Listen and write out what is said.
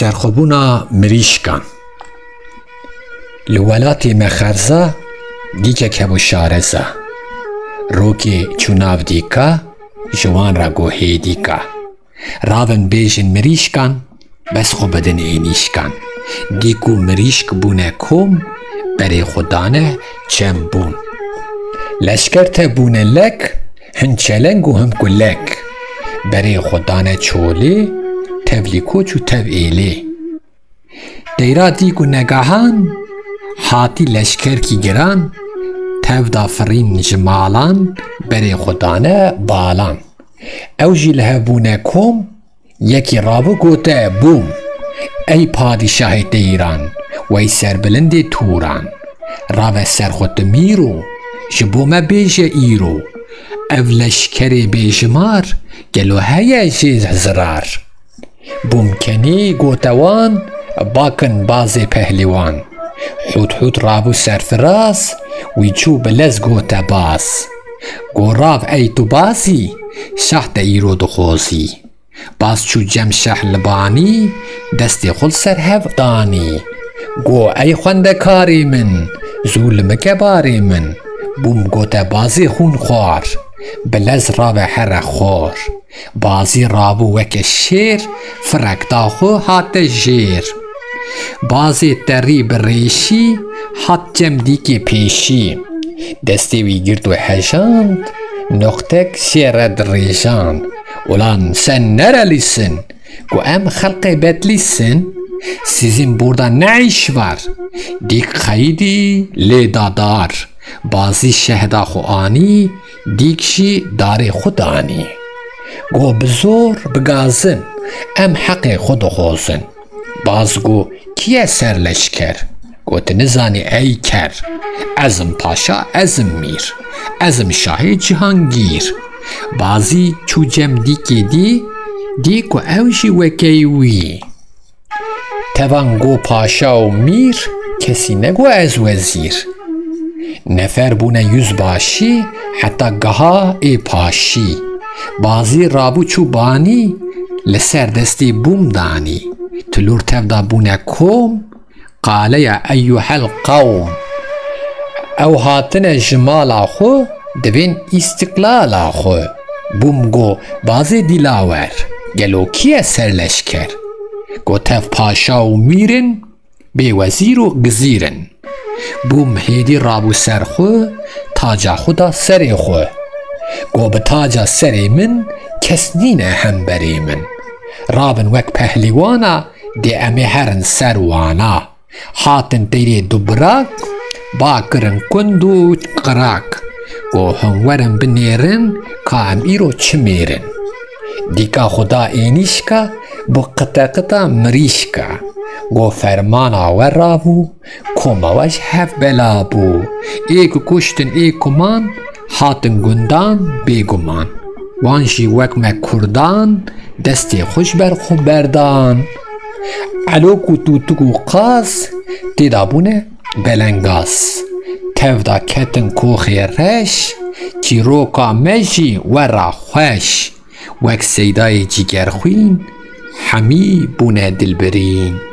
سرخوبونا مریشکان لولاتی مخرزا دیگه کبو شارزا روکی چوناو دیکا جوان را گوهی دیکا راون بیجن مریشکان بس خو بدن اینیشکان دیکو مریشک بونه کوم بری خودانه چم بون لشکر ته بونه لک هنچلنگ و هم کلک بری خودانه چولی تبلی کوچ و تب ایلی دیرا دیگو نگاهان حاتی لشکر کی گران تب دافرین جمالان بری خودانه بالان او جیله بونه کوم یکی رابو گوته بوم ای پادشاه دیران وی سربلند توران راو سرخوت میرو جبومه بیجه ایرو او لشکر بیجمار گلو هیا جیز زرار بومکنی گوتوان باکن باز پهلیوان حوت حوت رابو سرفراز وی چو بلز گوته باز گو راو ای تو بازی شهد ایرو دخوزی باز چو جم شهلبانی دست خود سر هفدانی گو ای خوندکاری من ظلم کباری من بوم گوته بازی خون خوار بلز راو هر خور بازی راو وک شیر فرک داخو هات جیر بازی تری بریشی هات جم دیکی پیشی دستی وی گرد و هجاند نقطک شیر دریجان اولان سن نرلیسن گو ام خلق بدلیسن سیزین بردا نعیش ور دیک خیدی لیدادار بازی شهدا خو آنی دیکشی دار خودانی گو بزور بگازن ام حق خود خوزن باز گو کیه سر لشکر گو تنزانی ای کر ازم پاشا ازم میر ازم شاه جهانگیر بازی چو جم دیکی دی گو اوشی وکیوی توان گو پاشا و میر کسی نگو از وزیر نفر بونه یوز باشی حتی گها ای پاشی بازی رابو چو بانی لسر دستی بوم دانی تلور تفدا بونه کوم قاله ایوه القوم او هاتن جمال خو دوین استقلال خو بوم گو بازی دیلاور گلو کیه سر لشکر گو تف پاشا و میرن بی وزیر و گزیرن بوم هیدی رابو سر خو تاجا خدا سر خو گو به تاجا سر من کس نینه هم بری من رابن وک پهلیوانا دی امی هرن سروانا حاتن دیری دبراک باکرن کندو قراک گو هم ورن بنیرن که ام ایرو چمیرن دیکا خدا اینیشکا بو قطع قطع مریشکا گو فرمانا ور رابو کماوش هف بلا بو ایکو کشتن ایکو من حاتن گندان بیگمان وانشی وکمه کردان دستی خوش بر خو بردان علوکو توتکو قاس تیدابونه بلنگاس تفدا کتن کوخی رش چی روکا مجی ورا خوش وک سیدای جیگر خوین همی بونه دلبرین